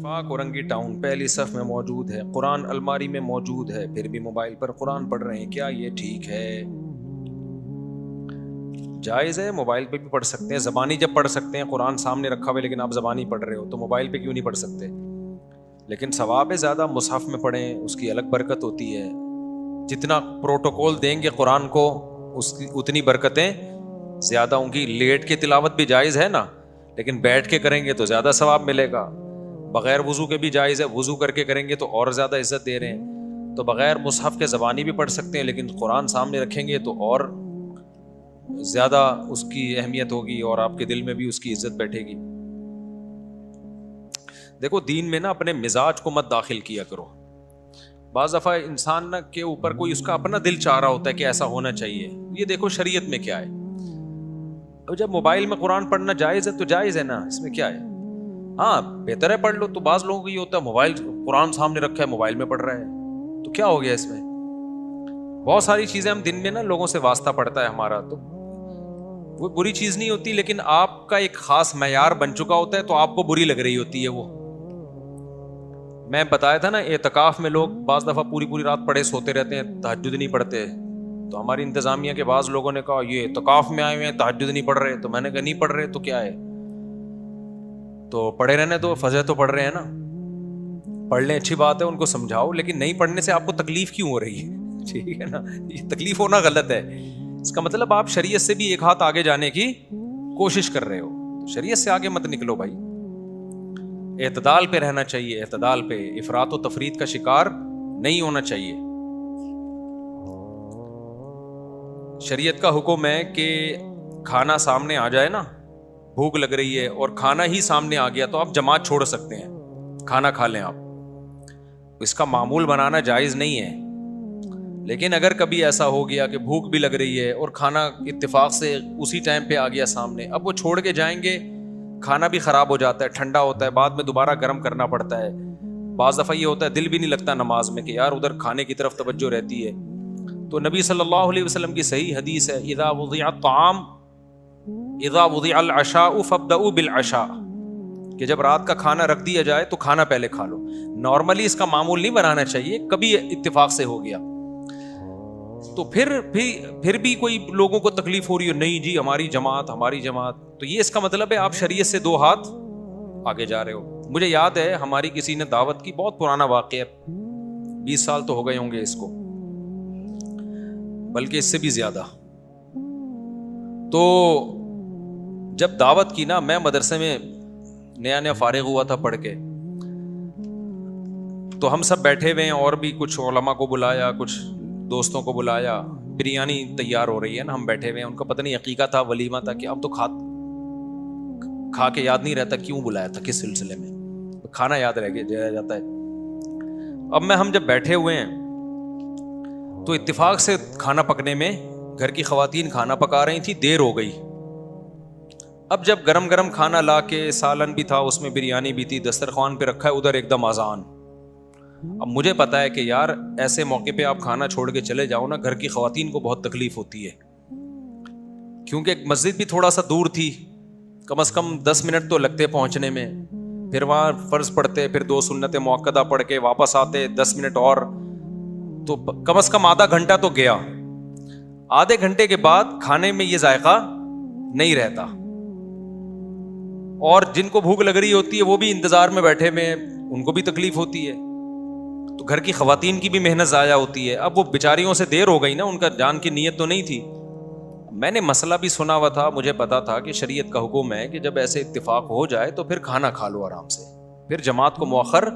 Folk Orangi town پہلی صف میں موجود ہے، قرآن الماری میں موجود ہے، پھر بھی موبائل پر قرآن پڑھ رہے ہیں، کیا یہ ٹھیک ہے؟ جائز ہے، موبائل پہ بھی پڑھ سکتے ہیں، زبانی جب پڑھ سکتے ہیں، قرآن سامنے رکھا ہوا ہے لیکن آپ زبانی پڑھ رہے ہو تو موبائل پہ کیوں نہیں پڑھ سکتے؟ لیکن ثواب زیادہ مصحف میں پڑھیں، اس کی الگ برکت ہوتی ہے۔ جتنا پروٹوکول دیں گے قرآن کو اس کی اتنی برکتیں زیادہ ہوں گی۔ لیٹ کے تلاوت بھی جائز ہے نا، لیکن بیٹھ کے کریں گے تو زیادہ ثواب ملے گا۔ بغیر وضو کے بھی جائز ہے، وضو کر کے کریں گے تو اور زیادہ عزت دے رہے ہیں۔ تو بغیر مصحف کے زبانی بھی پڑھ سکتے ہیں، لیکن قرآن سامنے رکھیں گے تو اور زیادہ اس کی اہمیت ہوگی اور آپ کے دل میں بھی اس کی عزت بیٹھے گی۔ دیکھو دین میں نا اپنے مزاج کو مت داخل کیا کرو۔ بعض دفعہ انسان کے اوپر کوئی اس کا اپنا دل چاہ رہا ہوتا ہے کہ ایسا ہونا چاہیے، یہ دیکھو شریعت میں کیا ہے۔ اب جب موبائل میں قرآن پڑھنا جائز ہے تو جائز ہے نا، اس میں کیا ہے؟ ہاں بہتر ہے پڑھ لو۔ تو بعض لوگوں کو یہ ہوتا ہے موبائل قرآن سامنے رکھا ہے موبائل میں پڑھ رہا ہے، تو کیا ہو گیا اس میں؟ بہت ساری چیزیں ہم دن میں نا لوگوں سے واسطہ پڑتا ہے ہمارا، تو وہ بری چیز نہیں ہوتی، لیکن آپ کا ایک خاص معیار بن چکا ہوتا ہے تو آپ کو بری لگ رہی ہوتی ہے وہ۔ میں بتایا تھا نا اعتکاف میں لوگ بعض دفعہ پوری رات پڑے سوتے رہتے ہیں، تہجد نہیں پڑھتے، تو ہماری انتظامیہ کے بعض لوگوں نے کہا یہ اعتکاف میں آئے ہوئے ہیں تہجد نہیں پڑھ رہے، تو میں نے کہا نہیں پڑھ رہے تو کیا ہے، تو پڑھے رہنے تو فجر تو پڑھ رہے ہیں نا، پڑھ لیں اچھی بات ہے، ان کو سمجھاؤ، لیکن نہیں پڑھنے سے آپ کو تکلیف کیوں ہو رہی ہے؟ ٹھیک ہے نا، یہ تکلیف ہونا غلط ہے، اس کا مطلب آپ شریعت سے بھی ایک ہاتھ آگے جانے کی کوشش کر رہے ہو، تو شریعت سے آگے مت نکلو بھائی۔ اعتدال پہ رہنا چاہیے، اعتدال پہ، افراط و تفریط کا شکار نہیں ہونا چاہیے۔ شریعت کا حکم ہے کہ کھانا سامنے آ جائے نا، بھوک لگ رہی ہے اور کھانا ہی سامنے آ گیا تو آپ جماعت چھوڑ سکتے ہیں، کھانا کھا لیں آپ، اس کا معمول بنانا جائز نہیں ہے۔ لیکن اگر کبھی ایسا ہو گیا کہ بھوک بھی لگ رہی ہے اور کھانا اتفاق سے اسی ٹائم پہ آ گیا سامنے، اب وہ چھوڑ کے جائیں گے، کھانا بھی خراب ہو جاتا ہے، ٹھنڈا ہوتا ہے، بعد میں دوبارہ گرم کرنا پڑتا ہے۔ بعض دفعہ یہ ہوتا ہے دل بھی نہیں لگتا نماز میں کہ یار ادھر کھانے کی طرف توجہ رہتی ہے۔ تو نبی صلی اللہ علیہ وسلم کی صحیح حدیث ہے، اذا وضع الطعام اذا وضع العشاء فابدؤوا بالعشاء، کہ جب رات کا کھانا رکھ دیا جائے تو کھانا پہلے کھا لو۔ نارملی اس کا معمول نہیں بنانا چاہیے، کبھی اتفاق سے ہو گیا تو پھر بھی کوئی لوگوں کو تکلیف ہو رہی ہے، نہیں جی ہماری جماعت، تو یہ اس کا مطلب ہے آپ شریعت سے دو ہاتھ آگے جا رہے ہو۔ مجھے یاد ہے ہماری کسی نے دعوت کی، بہت پرانا واقعہ، 20 سال تو ہو گئے ہوں گے اس کو، بلکہ اس سے بھی زیادہ۔ تو جب دعوت کی نا، میں مدرسے میں نیا فارغ ہوا تھا پڑھ کے، تو ہم سب بیٹھے ہوئے ہیں اور بھی کچھ علماء کو بلایا، کچھ دوستوں کو بلایا، بریانی تیار ہو رہی ہے نا، ہم بیٹھے ہوئے ہیں، ان کا پتہ نہیں عقیقہ تھا، ولیمہ تھا، کہ اب تو کھا کے یاد نہیں رہتا کیوں بلایا تھا، کس سلسلے میں، کھانا یاد رہ جاتا ہے۔ اب ہم جب بیٹھے ہوئے ہیں تو اتفاق سے کھانا پکنے میں گھر کی خواتین کھانا پکا رہی تھی، دیر ہو گئی۔ اب جب گرم گرم کھانا لا کے، سالن بھی تھا اس میں، بریانی بھی تھی، دسترخوان پہ رکھا ہے، ادھر ایک دم اذان۔ اب مجھے پتا ہے کہ یار ایسے موقع پہ آپ کھانا چھوڑ کے چلے جاؤ نا، گھر کی خواتین کو بہت تکلیف ہوتی ہے، کیونکہ مسجد بھی تھوڑا سا دور تھی، کم از کم 10 منٹ تو لگتے پہنچنے میں، پھر وہاں فرض پڑھتے، پھر 2 سنت موقدہ پڑھ کے واپس آتے 10 منٹ اور، تو کم از کم آدھا گھنٹہ تو گیا۔ آدھے گھنٹے کے بعد کھانے میں یہ ذائقہ نہیں رہتا، اور جن کو بھوک لگ رہی ہوتی ہے وہ بھی انتظار میں بیٹھے ہوئے، ان کو بھی تکلیف ہوتی ہے، تو گھر کی خواتین کی بھی محنت ضائع ہوتی ہے۔ اب وہ بیچاریوں سے دیر ہو گئی نا، ان کا جان کی نیت تو نہیں تھی۔ میں نے مسئلہ بھی سنا ہوا تھا، مجھے پتا تھا کہ شریعت کا حکم ہے کہ جب ایسے اتفاق ہو جائے تو پھر کھانا کھا لو آرام سے، پھر جماعت کو مؤخر،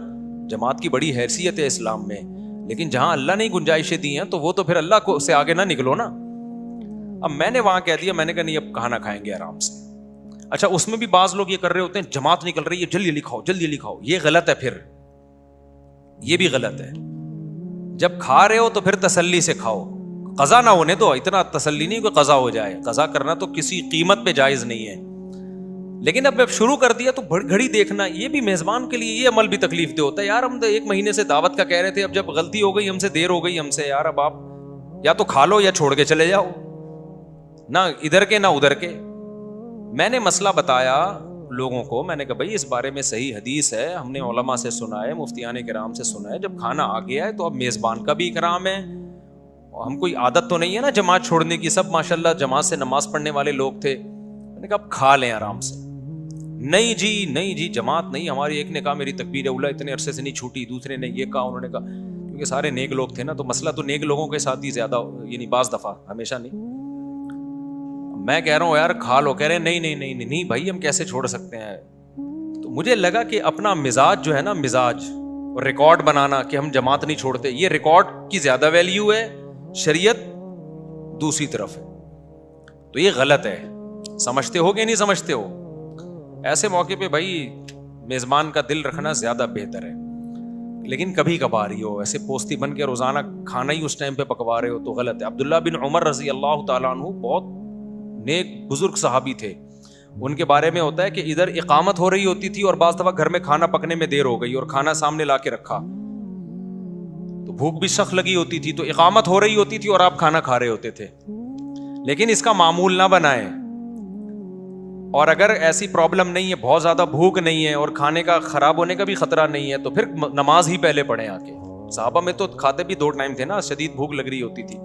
جماعت کی بڑی حیثیت ہے اسلام میں، لیکن جہاں اللہ نے گنجائشیں دی ہیں تو وہ تو پھر اللہ کو سے آگے نہ نکلو نا۔ اب میں نے وہاں کہہ دیا، میں نے کہا نہیں اب کھانا کھائیں گے آرام سے۔ اچھا اس میں بھی بعض لوگ یہ کر رہے ہوتے ہیں، جماعت نکل رہی ہے جلدی لکھاؤ، یہ غلط ہے، پھر یہ بھی غلط ہے۔ جب کھا رہے ہو تو پھر تسلی سے کھاؤ، قضا نہ ہونے دو، اتنا تسلی نہیں کہ قضا ہو جائے، قضا کرنا تو کسی قیمت پہ جائز نہیں ہے، لیکن اب شروع کر دیا تو گھڑی دیکھنا، یہ بھی میزبان کے لیے یہ عمل بھی تکلیف دہ ہوتا ہے۔ یار ہم 1 مہینے سے دعوت کا کہہ رہے تھے، اب جب غلطی ہو گئی ہم سے، دیر ہو گئی ہم سے، یار اب آپ یا تو کھا لو یا چھوڑ کے چلے جاؤ، نہ ادھر کے نہ ادھر کے۔ میں نے مسئلہ بتایا، لوگوں کو، میں نے کہا بھائی اس بارے میں صحیح حدیث ہے، ہم نے علماء سے سنا ہے، مفتیان کرام سے سنا ہے، جب کھانا آ گیا ہے تو اب میزبان کا بھی اکرام ہے. ہم کوئی عادت تو نہیں ہے نا جماعت چھوڑنے کی، سب ماشاءاللہ جماعت سے نماز پڑھنے والے لوگ تھے. میں نے کہا اب کھا لیں آرام سے. نہیں جی جماعت نہیں. ہماری ایک نے کہا میری تکبیر اولیٰ اتنے عرصے سے نہیں چھوٹی، دوسرے نے یہ کہا، انہوں نے کہا، کیونکہ سارے نیک لوگ تھے نا، تو مسئلہ تو نیک لوگوں کے ساتھ ہی زیادہ، یعنی بعض دفعہ، ہمیشہ نہیں. میں کہہ رہا ہوں یار کھا لو، کہہ رہے ہیں نہیں بھائی ہم کیسے چھوڑ سکتے ہیں. تو مجھے لگا کہ اپنا مزاج جو ہے نا، مزاج اور ریکارڈ بنانا کہ ہم جماعت نہیں چھوڑتے، یہ ریکارڈ کی زیادہ ویلیو ہے، شریعت دوسری طرف ہے. تو یہ غلط ہے. سمجھتے ہو کہ نہیں سمجھتے ہو؟ ایسے موقع پہ بھائی میزبان کا دل رکھنا زیادہ بہتر ہے. لیکن کبھی کبھار ہی ہو، ایسے پوستی بن کے روزانہ کھانا ہی اس ٹائم پہ پکوا رہے ہو تو غلط ہے. عبداللہ بن عمر رضی اللہ تعالیٰ عنہ بہت نیک بزرگ صحابی تھے. ان کے بارے میں ہوتا ہے کہ ادھر اقامت ہو رہی ہوتی تھی اور بعض دفعہ گھر میں کھانا پکنے میں دیر ہو گئی اور کھانا سامنے لا کے رکھا تو بھوک بھی سخت لگی ہوتی تھی، تو اقامت ہو رہی ہوتی تھی اور آپ کھانا کھا رہے ہوتے تھے. لیکن اس کا معمول نہ بنائیں. اور اگر ایسی پرابلم نہیں ہے، بہت زیادہ بھوک نہیں ہے اور کھانے کا خراب ہونے کا بھی خطرہ نہیں ہے، تو پھر نماز ہی پہلے پڑھیں آ کے. صحابہ میں تو کھاتے بھی 2 ٹائم تھے نا، شدید بھوک لگ رہی ہوتی تھی.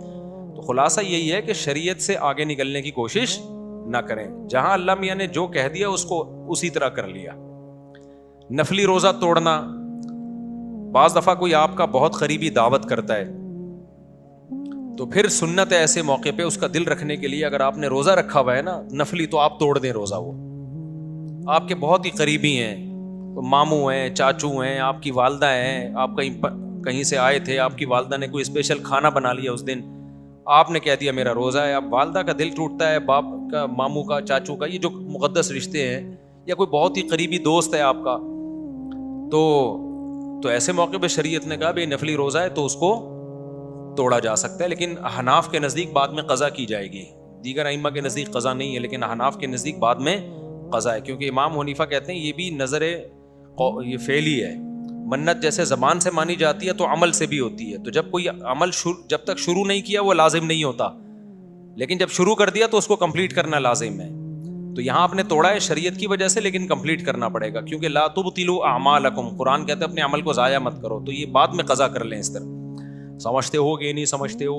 تو خلاصہ یہی ہے کہ شریعت سے آگے نکلنے کی کوشش نہ کریں. جہاں اللہ میاں نے جو کہہ دیا اس کو اسی طرح کر لیا. نفلی روزہ توڑنا، بعض دفعہ کوئی آپ کا بہت قریبی دعوت کرتا ہے تو پھر سنت ہے ایسے موقع پہ اس کا دل رکھنے کے لیے، اگر آپ نے روزہ رکھا ہوا ہے نا نفلی، تو آپ توڑ دیں روزہ. وہ آپ کے بہت ہی قریبی ہیں، ماموں ہیں، چاچو ہیں، آپ کی والدہ ہیں، آپ کہیں سے آئے تھے، آپ کی والدہ نے کوئی اسپیشل کھانا بنا لیا اس دن، آپ نے کہہ دیا میرا روزہ ہے. اب والدہ کا دل ٹوٹتا ہے، باپ کا، ماموں کا، چاچو کا، یہ جو مقدس رشتے ہیں، یا کوئی بہت ہی قریبی دوست ہے آپ کا، تو ایسے موقع پہ شریعت نے کہا بھائی نفلی روزہ ہے تو اس کو توڑا جا سکتا ہے. لیکن احناف کے نزدیک بعد میں قضا کی جائے گی. دیگر ائمہ کے نزدیک قضا نہیں ہے، لیکن احناف کے نزدیک بعد میں قضا ہے، کیونکہ امام حنیفہ کہتے ہیں یہ بھی نظر یہ فعلی ہے. منت جیسے زبان سے مانی جاتی ہے تو عمل سے بھی ہوتی ہے. تو جب کوئی عمل جب تک شروع نہیں کیا وہ لازم نہیں ہوتا، لیکن جب شروع کر دیا تو اس کو کمپلیٹ کرنا لازم ہے. تو یہاں آپ نے توڑا ہے شریعت کی وجہ سے، لیکن کمپلیٹ کرنا پڑے گا، کیونکہ لا تبطلوا اعمالکم، قرآن کہتا ہے اپنے عمل کو ضائع مت کرو. تو یہ بعد میں قضا کر لیں اس طرح. سمجھتے ہو کہ نہیں سمجھتے ہو؟